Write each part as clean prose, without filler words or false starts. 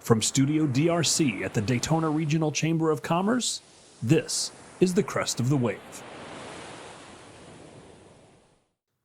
From Studio DRC at the Daytona Regional Chamber of Commerce, this is the Crest of the Wave.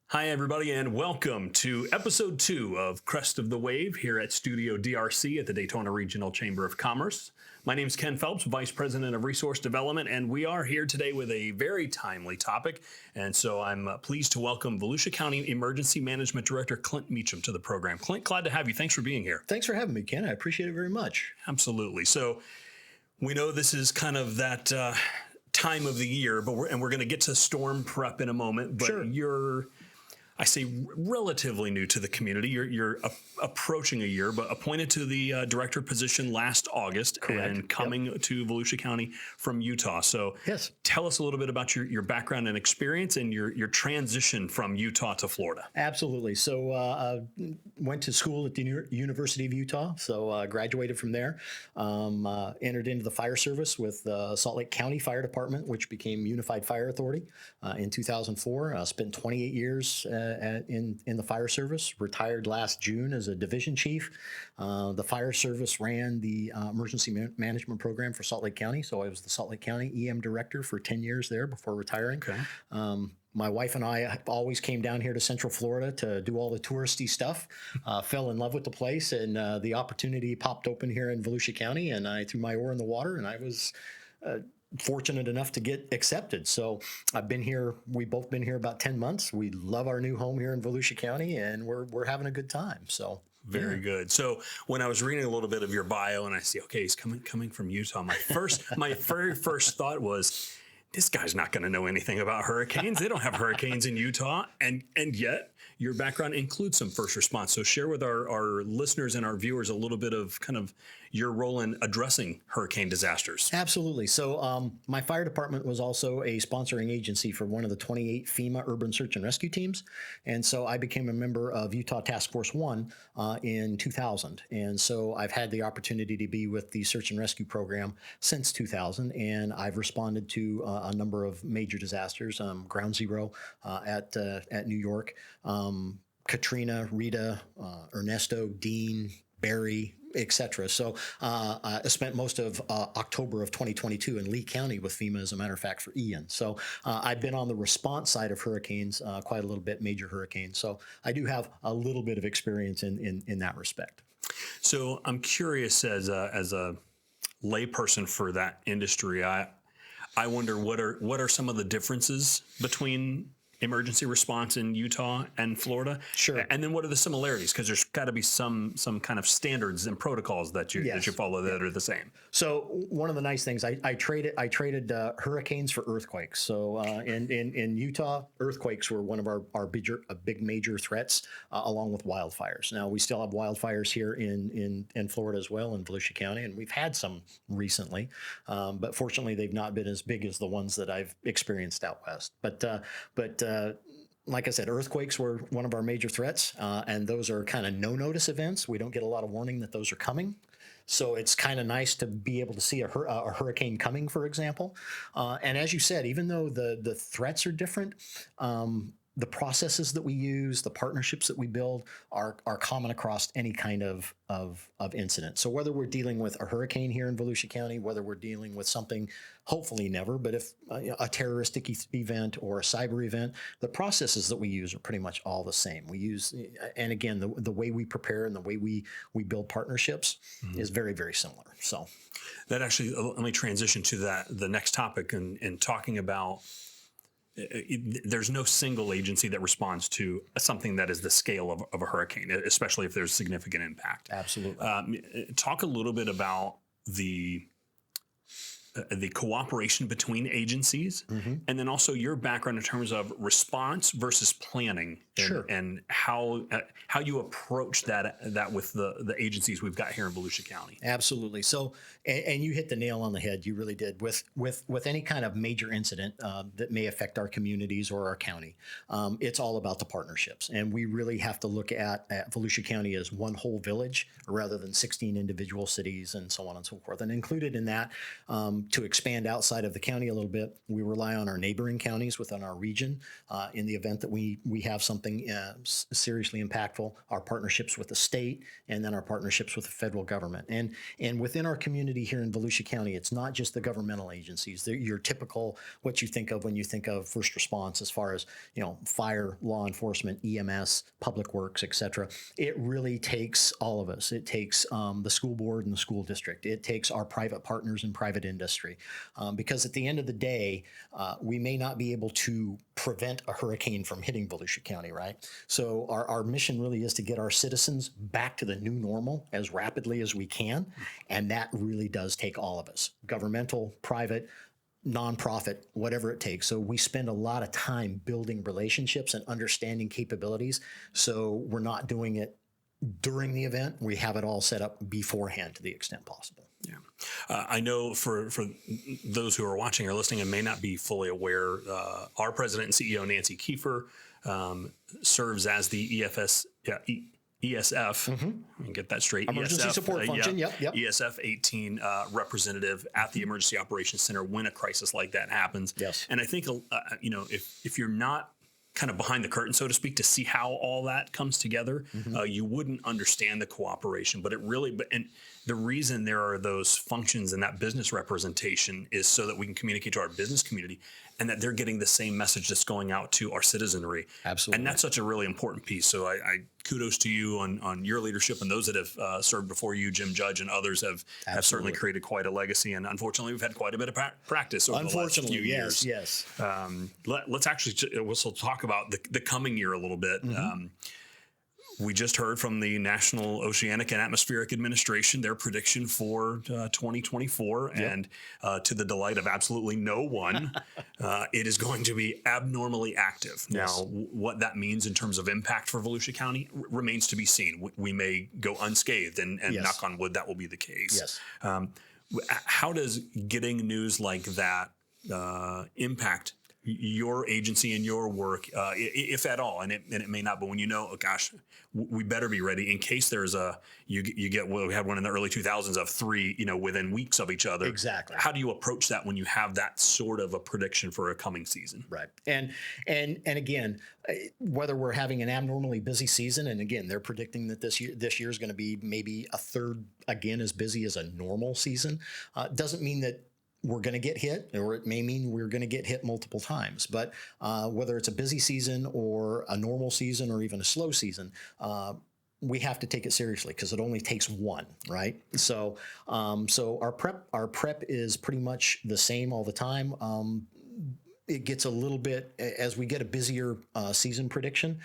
Hi, everybody, and welcome to episode 2 of Crest of the Wave here at Studio DRC at the Daytona Regional Chamber of Commerce. My name is Ken Phelps, Vice President of Resource Development, and we are here today with a very timely topic. And so I'm pleased to welcome Volusia County Emergency Management Director Clint Mecham to the program. Clint, glad to have you. Thanks for being here. Thanks for having me, Ken. I appreciate it very much. Absolutely. So we know this is kind of that time of the year, but we're going to get to storm prep in a moment. But Sure. You're, I say, relatively new to the community. You're approaching a year, but appointed to the director position last August. Correct. And coming to Volusia County from Utah. So Yes. Tell us a little bit about your background and experience and your transition from Utah to Florida. Absolutely. So I went to school at the University of Utah, so graduated from there. Entered into the fire service with Salt Lake County Fire Department, which became Unified Fire Authority in 2004. Spent 28 years in the fire service, retired last June as a division chief. The fire service ran the emergency management program for Salt Lake County, so I was the Salt Lake County EM director for 10 years there before retiring. Okay. My wife and I always came down here to Central Florida to do all the touristy stuff. Fell in love with the place, and the opportunity popped open here in Volusia County, and I threw my oar in the water, and I was fortunate enough to get accepted. So I've been here. We've both been here about 10 months. We love our new home here in Volusia County, and we're having a good time. So very good. So when I was reading a little bit of your bio, and I see, okay, he's coming from Utah. My very first thought was, this guy's not going to know anything about hurricanes. They don't have hurricanes in Utah, and yet your background includes some first response. So share with our listeners and our viewers a little bit of kind of your role in addressing hurricane disasters. Absolutely. So my fire department was also a sponsoring agency for one of the 28 FEMA urban search and rescue teams. And so I became a member of Utah Task Force 1 in 2000. And so I've had the opportunity to be with the search and rescue program since 2000. And I've responded to a number of major disasters, Ground Zero at New York, Katrina, Rita, Ernesto, Dean, Barry, etc. So I spent most of October of 2022 in Lee County with FEMA, as a matter of fact, for Ian. So I've been on the response side of hurricanes quite a little bit, major hurricanes. So I do have a little bit of experience in that respect. So I'm curious, as a layperson for that industry, I wonder what are some of the differences between emergency response in Utah and Florida? Sure. And then what are the similarities? Because there's got to be some kind of standards and protocols that you follow that are the same. So one of the nice things, I traded hurricanes for earthquakes. So in Utah, earthquakes were one of our big major threats, along with wildfires. Now we still have wildfires here in Florida as well, in Volusia County, and we've had some recently, but fortunately they've not been as big as the ones that I've experienced out west. But like I said, earthquakes were one of our major threats, and those are kind of no-notice events. We don't get a lot of warning that those are coming. So it's kind of nice to be able to see a hurricane coming, for example. And as you said, even though the threats are different, the processes that we use, the partnerships that we build are common across any kind of incident. So whether we're dealing with a hurricane here in Volusia County, whether we're dealing with something, hopefully never, but if a terroristic event or a cyber event, the processes that we use are pretty much all the same. We use, and again, the way we prepare and the way we build partnerships is very, very similar. So that actually, let me transition to the next topic and talking about, there's no single agency that responds to something that is the scale of a hurricane, especially if there's significant impact. Absolutely. Talk a little bit about the cooperation between agencies, and then also your background in terms of response versus planning, and how you approach that with the agencies we've got here in Volusia County. Absolutely. So, and you hit the nail on the head. You really did. With any kind of major incident that may affect our communities or our county, it's all about the partnerships, and we really have to look at Volusia County as one whole village rather than 16 individual cities and so on and so forth. And included in that, To expand outside of the county a little bit, we rely on our neighboring counties within our region in the event that we have something seriously impactful. Our partnerships with the state, and then our partnerships with the federal government, and within our community here in Volusia County, it's not just the governmental agencies. They're your typical what you think of when you think of first response, as far as fire, law enforcement, EMS, public works, etc. It really takes all of us. It takes the school board and the school district. It takes our private partners and private industry, because at the end of the day, we may not be able to prevent a hurricane from hitting Volusia County, right? So our mission really is to get our citizens back to the new normal as rapidly as we can, and that really does take all of us, governmental, private, nonprofit, whatever it takes. So we spend a lot of time building relationships and understanding capabilities, so we're not doing it during the event. We have it all set up beforehand to the extent possible. Yeah. I know for those who are watching or listening and may not be fully aware, our president and CEO, Nancy Kiefer, serves as the ESF, let me get that straight. Emergency ESF, Support Function, yep. ESF 18 representative at the Emergency Operations Center when a crisis like that happens. Yes. And I think, if you're not kind of behind the curtain, so to speak, to see how all that comes together, you wouldn't understand the cooperation. But and the reason there are those functions and that business representation is so that we can communicate to our business community and that they're getting the same message that's going out to our citizenry. Absolutely. And that's such a really important piece. So I kudos to you on your leadership, and those that have served before you, Jim Judge and others have certainly created quite a legacy. And unfortunately, we've had quite a bit of practice over the last few years. Yes. Let's actually we'll talk about the coming year a little bit. We just heard from the National Oceanic and Atmospheric Administration their prediction for 2024, and to the delight of absolutely no one, it is going to be abnormally active. Yes. Now, what that means in terms of impact for Volusia County remains to be seen. We may go unscathed, and knock on wood, that will be the case. Yes. How does getting news like that impact your agency and your work, if at all, and it may not, but when oh gosh, we better be ready in case there's you get, we had one in the early 2000s of 3, within weeks of each other. Exactly. How do you approach that when you have that sort of a prediction for a coming season? Right. And again, whether we're having an abnormally busy season, and again, they're predicting that this year is going to be maybe a third again as busy as a normal season, doesn't mean that we're going to get hit, or it may mean we're going to get hit multiple times. But whether it's a busy season or a normal season or even a slow season, we have to take it seriously, because it only takes one, right? So our prep is pretty much the same all the time. It gets a little bit, as we get a busier season prediction,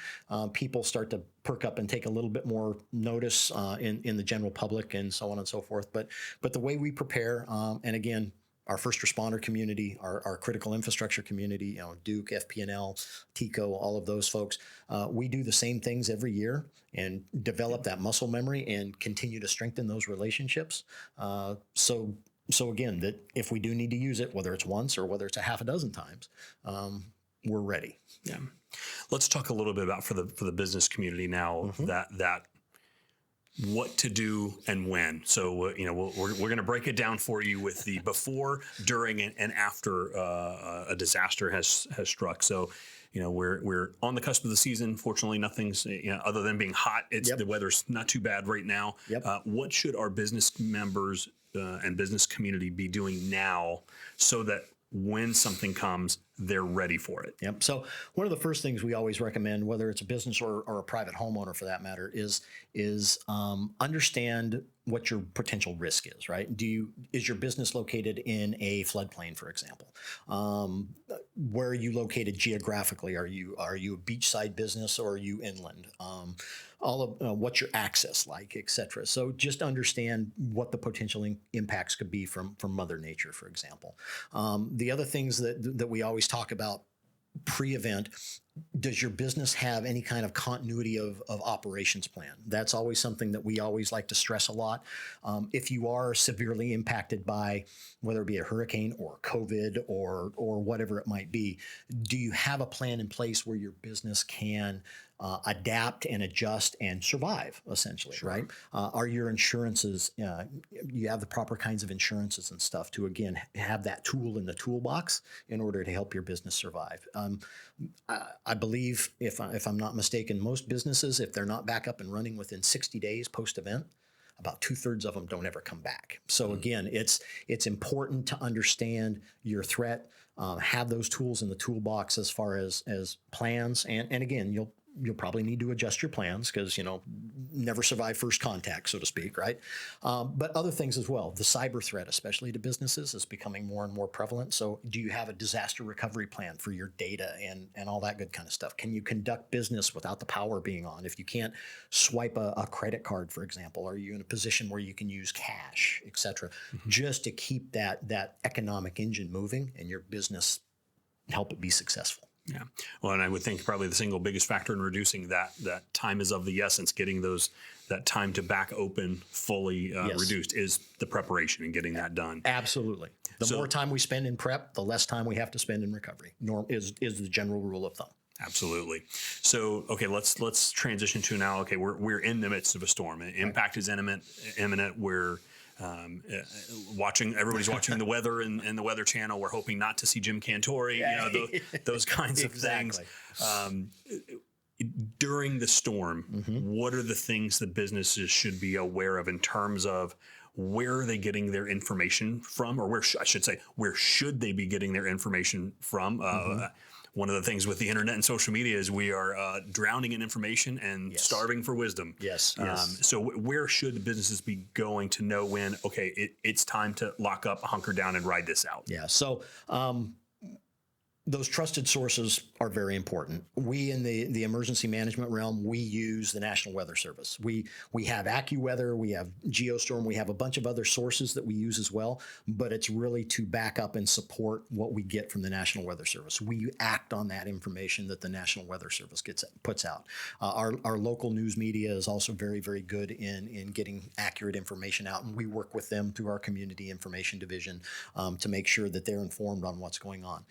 people start to perk up and take a little bit more notice in the general public and so on and so forth. But the way we prepare, and again, our first responder community, our critical infrastructure community, Duke, FP&L, TICO, all of those folks, we do the same things every year and develop that muscle memory and continue to strengthen those relationships. So again, that if we do need to use it, whether it's once or whether it's a half a dozen times, we're ready. Yeah. Let's talk a little bit about for the business community now, that what to do and when. So we're going to break it down for you with the before, during, and after a disaster has struck. So we're on the cusp of the season. Fortunately, nothing's other than being hot. The weather's not too bad right now. What should our business members and business community be doing now so that when something comes, they're ready for it? Yep. So one of the first things we always recommend, whether it's a business or a private homeowner for that matter, is understand what your potential risk is, right? Is your business located in a floodplain, for example? Where are you located geographically? Are you a beachside business, or are you inland? All of what's your access like, et cetera. So just understand what the potential impacts could be from Mother Nature, for example. The other things that we always talk about pre-event does your business have any kind of continuity of operations plan? That's always something that we always like to stress a lot. If you are severely impacted by whether it be a hurricane or COVID or whatever it might be, do you have a plan in place where your business can adapt and adjust and survive, essentially, Sure. right? Are your insurances, you have the proper kinds of insurances and stuff to, again, have that tool in the toolbox in order to help your business survive? I believe, if I'm not mistaken, most businesses, if they're not back up and running within 60 days post-event, about 2/3 of them don't ever come back. So again, it's important to understand your threat, have those tools in the toolbox as far as plans, and again, you'll probably need to adjust your plans because, never survive first contact, so to speak, right? But other things as well. The cyber threat, especially to businesses, is becoming more and more prevalent. So do you have a disaster recovery plan for your data and all that good kind of stuff? Can you conduct business without the power being on? If you can't swipe a credit card, for example, are you in a position where you can use cash, et cetera, just to keep that economic engine moving and your business, help it be successful? Yeah. Well, and I would think probably the single biggest factor in reducing that time is of the essence, getting that time to back open fully reduced is the preparation and getting that done. Absolutely. The more time we spend in prep, the less time we have to spend in recovery. Is the general rule of thumb. Absolutely. So, okay, let's transition to now. Okay, we're in the midst of a storm. Impact is imminent. We're everybody's watching the weather and the Weather Channel. We're hoping not to see Jim Cantori, those kinds of things. During the storm, what are the things that businesses should be aware of in terms of where are they getting their information from, or where should they be getting their information from? One of the things with the internet and social media is we are drowning in information and starving for wisdom. Yes. So where should the businesses be going to know when, okay, it's time to lock up, hunker down, and ride this out? Yeah. So those trusted sources are very important. We in the emergency management realm, we use the National Weather Service. We have AccuWeather, we have Geostorm, we have a bunch of other sources that we use as well, but it's really to back up and support what we get from the National Weather Service. We act on that information that the National Weather Service puts out. Our local news media is also very, very good in getting accurate information out, and we work with them through our community information division to make sure that they're informed on what's going on.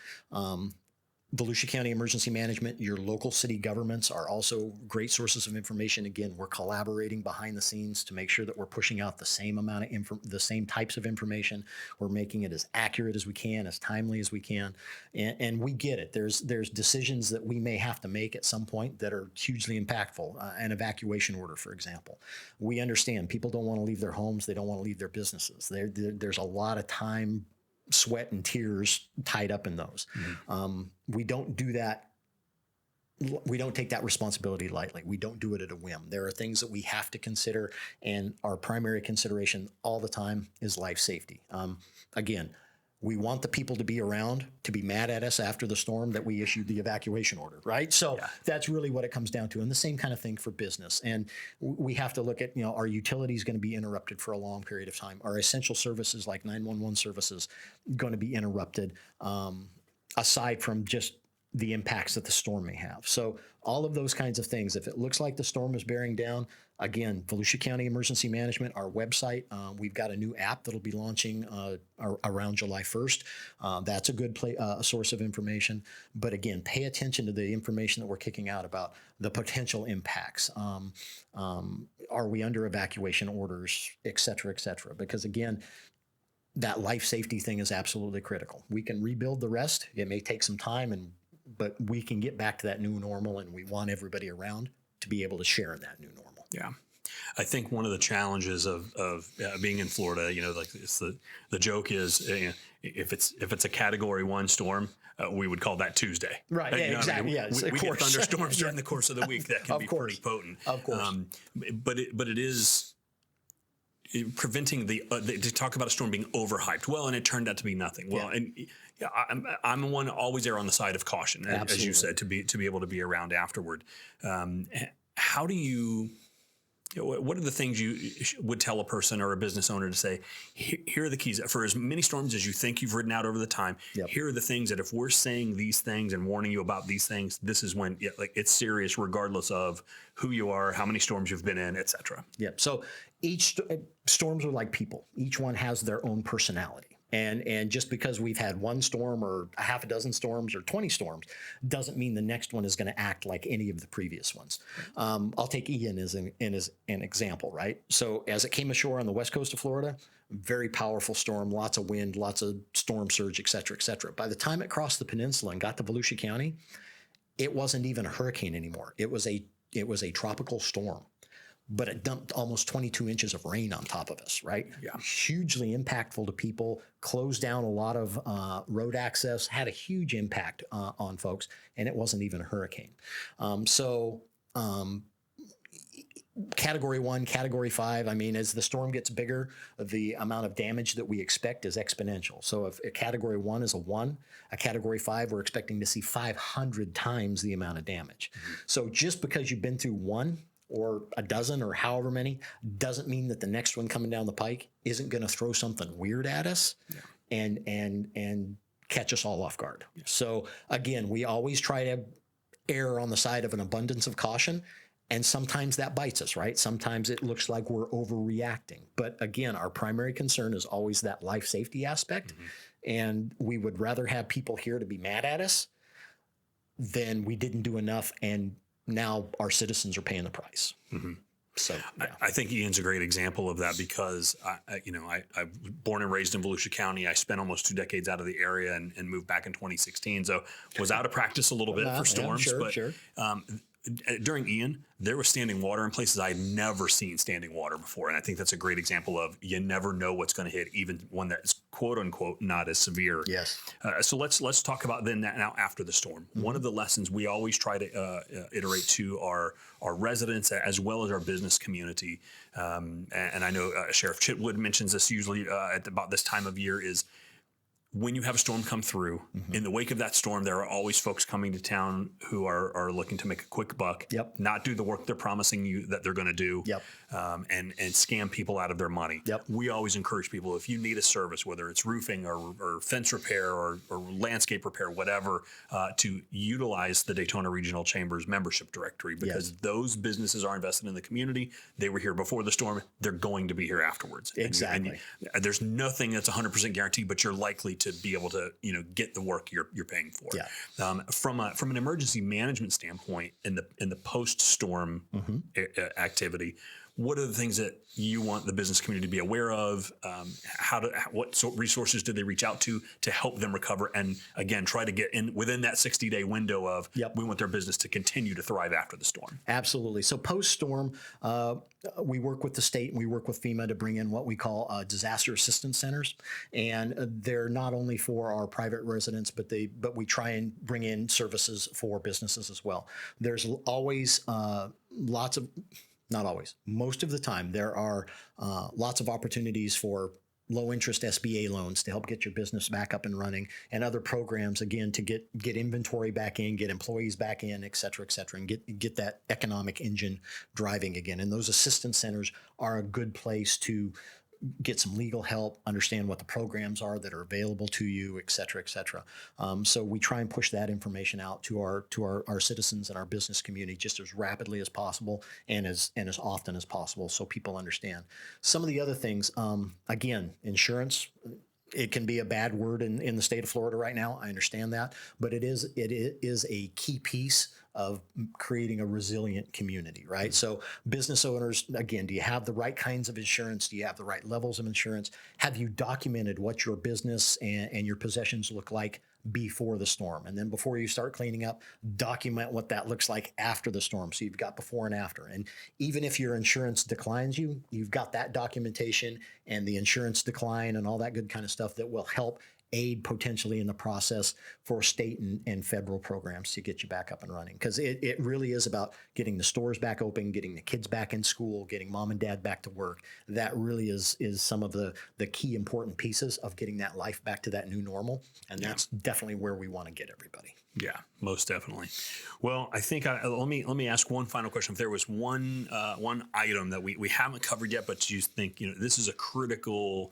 Volusia County Emergency Management, your local city governments are also great sources of information. Again, we're collaborating behind the scenes to make sure that we're pushing out the same amount of the same types of information. We're making it as accurate as we can, as timely as we can, and we get it. There's decisions that we may have to make at some point that are hugely impactful. An evacuation order, for example. We understand people don't want to leave their homes. They don't want to leave their businesses. There's a lot of time, sweat, and tears tied up in those. We don't do that. We don't take that responsibility lightly. We don't do it at a whim. There are things that we have to consider, and our primary consideration all the time is life safety. Again, we want the people to be around to be mad at us after the storm that we issued the evacuation order, right? So that's really what it comes down to. And the same kind of thing for business. And we have to look at, are utilities going to be interrupted for a long period of time? Are essential services like 911 services going to be interrupted, aside from just the impacts that the storm may have? So all of those kinds of things, if it looks like the storm is bearing down, again, Volusia County Emergency Management, our website, we've got a new app that'll be launching around July 1st. That's a good source of information. But again, pay attention to the information that we're kicking out about the potential impacts. Are we under evacuation orders, et cetera, because again, that life safety thing is absolutely critical. We can rebuild the rest. It may take some time, but we can get back to that new normal, and we want everybody around to be able to share in that new normal. Yeah. I think one of the challenges of being in Florida, like it's the joke is, if it's a Category 1 storm, we would call that Tuesday. Right. Yeah, exactly. We get thunderstorms during the course of the week that can be pretty potent. Of course. But it is preventing they talk about a storm being overhyped. Well, and it turned out to be nothing. Well, and I'm one always err on the side of caution, as you said, to be able to be around afterward. How do you What are the things you would tell a person or a business owner to say, here are the keys for as many storms as you think you've ridden out over the time. Yep. Here are the things that if we're saying these things and warning you about these things, this is when it's serious, regardless of who you are, how many storms you've been in, et cetera. Yep. So storms are like people. Each one has their own personality. And just because we've had one storm or a half a dozen storms or 20 storms doesn't mean the next one is going to act like any of the previous ones. I'll take Ian as an example, right? So as it came ashore on the west coast of Florida, very powerful storm, lots of wind, lots of storm surge, et cetera, et cetera. By the time it crossed the peninsula and got to Volusia County, it wasn't even a hurricane anymore. It was a tropical storm. But it dumped almost 22 inches of rain on top of us, right? Yeah. Hugely impactful to people, closed down a lot of road access, had a huge impact on folks, and it wasn't even a hurricane. Category 1, Category 5, I mean, as the storm gets bigger, the amount of damage that we expect is exponential. So if a Category 1 is a 1, a Category 5, we're expecting to see 500 times the amount of damage. Mm-hmm. So just because you've been through one, or a dozen or however many, doesn't mean that the next one coming down the pike isn't going to throw something weird at us and catch us all off guard. Yeah. So again, we always try to err on the side of an abundance of caution, and sometimes that bites us, right? Sometimes it looks like we're overreacting. But again, our primary concern is always that life safety aspect, and we would rather have people here to be mad at us than we didn't do enough, and now our citizens are paying the price. Mm-hmm. So yeah. I think Ian's a great example of that because I was born and raised in Volusia County. I spent almost 2 decades out of the area and moved back in 2016. So was out of practice a little bit for storms. Yeah, but sure. During Ian, there was standing water in places I had never seen standing water before. And I think that's a great example of you never know what's going to hit, even one that's quote unquote not as severe. Yes. So let's talk about then that now after the storm. Mm-hmm. One of the lessons we always try to iterate to our residents as well as our business community. And I know Sheriff Chitwood mentions this usually at about this time of year is when you have a storm come through, in the wake of that storm, there are always folks coming to town who are looking to make a quick buck, not do the work they're promising you that they're going to do, and scam people out of their money. We always encourage people, if you need a service, whether it's roofing or fence repair or landscape repair, whatever, to utilize the Daytona Regional Chamber's membership directory because those businesses are invested in the community. They were here before the storm. They're going to be here afterwards. Exactly. And there's nothing that's 100% guaranteed, but you're likely to be able to, get the work you're paying for. From an emergency management standpoint, in the post-storm activity, what are the things that you want the business community to be aware of? What sort of resources do they reach out to help them recover? And again, try to get in within that 60-day window of we want their business to continue to thrive after the storm. Absolutely. So post-storm, we work with the state and we work with FEMA to bring in what we call disaster assistance centers, and they're not only for our private residents, but we try and bring in services for businesses as well. There's always not always. Most of the time, there are lots of opportunities for low-interest SBA loans to help get your business back up and running, and other programs, again, to get inventory back in, get employees back in, et cetera, and get that economic engine driving again. And those assistance centers are a good place to get some legal help, understand what the programs are that are available to you, et cetera, et cetera. So we try and push that information out to our citizens and our business community just as rapidly as possible and as often as possible so people understand. Some of the other things, again, insurance. It can be a bad word in the state of Florida right now. I understand that, but it is a key piece of creating a resilient community, right? So business owners, again, do you have the right kinds of insurance? Do you have the right levels of insurance? Have you documented what your business and your possessions look like before the storm? And then before you start cleaning up, document what that looks like after the storm. So you've got before and after. And even if your insurance declines you've got that documentation and the insurance decline and all that good kind of stuff that will help aid potentially in the process for state and federal programs to get you back up and running. Because it really is about getting the stores back open, getting the kids back in school, getting mom and dad back to work. That really is some of the key important pieces of getting that life back to that new normal. And that's definitely where we want to get everybody. Yeah, most definitely. Well, I think let me ask one final question. If there was one item that we haven't covered yet, but you think this is a critical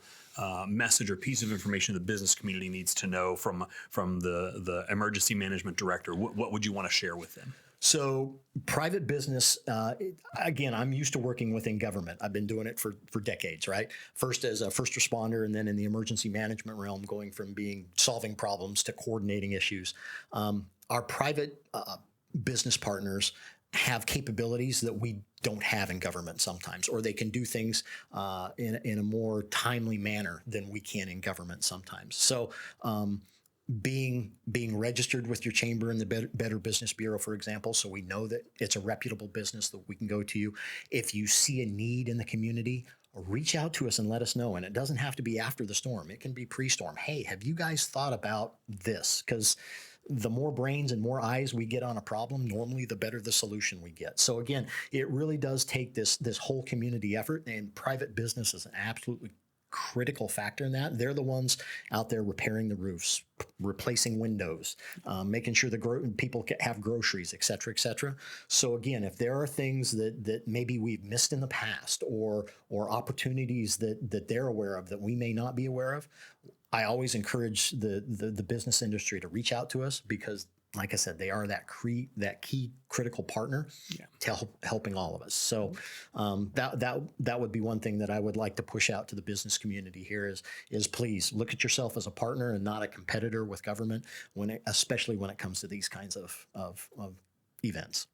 message or piece of information the business community needs to know from the emergency management director, what would you want to share with them? So private business, again, I'm used to working within government. I've been doing it for decades, right? First as a first responder, and then in the emergency management realm, going from solving problems to coordinating issues. Our private business partners have capabilities that we don't have in government sometimes, or they can do things in a more timely manner than we can in government sometimes. So being registered with your chamber in the Better Business Bureau, for example, so we know that it's a reputable business that we can go to you. If you see a need in the community, reach out to us and let us know. And it doesn't have to be after the storm. It can be pre-storm. Hey, have you guys thought about this? Because the more brains and more eyes we get on a problem, normally the better the solution we get. So again, it really does take this whole community effort, and private business is an absolutely critical factor in that. They're the ones out there repairing the roofs, replacing windows, making sure the people have groceries, et cetera, et cetera. So again, if there are things that maybe we've missed in the past, or opportunities that they're aware of that we may not be aware of, I always encourage the business industry to reach out to us, because, like I said, they are that key critical partner to helping all of us. So that would be one thing that I would like to push out to the business community here is please look at yourself as a partner and not a competitor with government, especially when it comes to these kinds of events.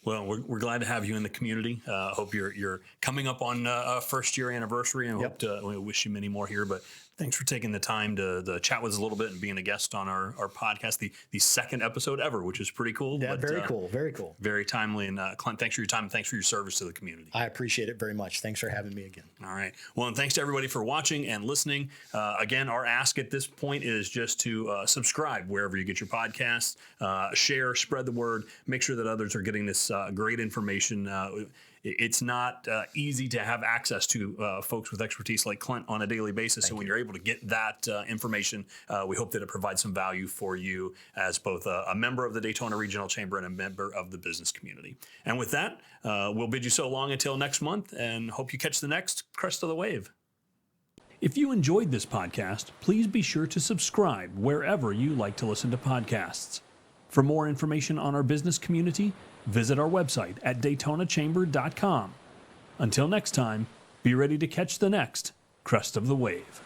Well, we're glad to have you in the community. Hope you're coming up on first year anniversary, and we wish you many more here. But thanks for taking the time to chat with us a little bit and being a guest on our podcast, the second episode ever, which is pretty cool. Yeah, very cool. Very timely. And Clint, thanks for your time, and thanks for your service to the community. I appreciate it very much. Thanks for having me again. All right. Well, and thanks to everybody for watching and listening. Again, our ask at this point is just to subscribe wherever you get your podcasts, share, spread the word, make sure that others are getting this great information. It's not easy to have access to folks with expertise like Clint on a daily basis. So when you're able to get that information, we hope that it provides some value for you as both a member of the Daytona Regional Chamber and a member of the business community. And with that, we'll bid you so long until next month, and hope you catch the next Crest of the Wave. If you enjoyed this podcast, please be sure to subscribe wherever you like to listen to podcasts. For more information on our business community, visit our website at DaytonaChamber.com. Until next time, be ready to catch the next Crest of the Wave.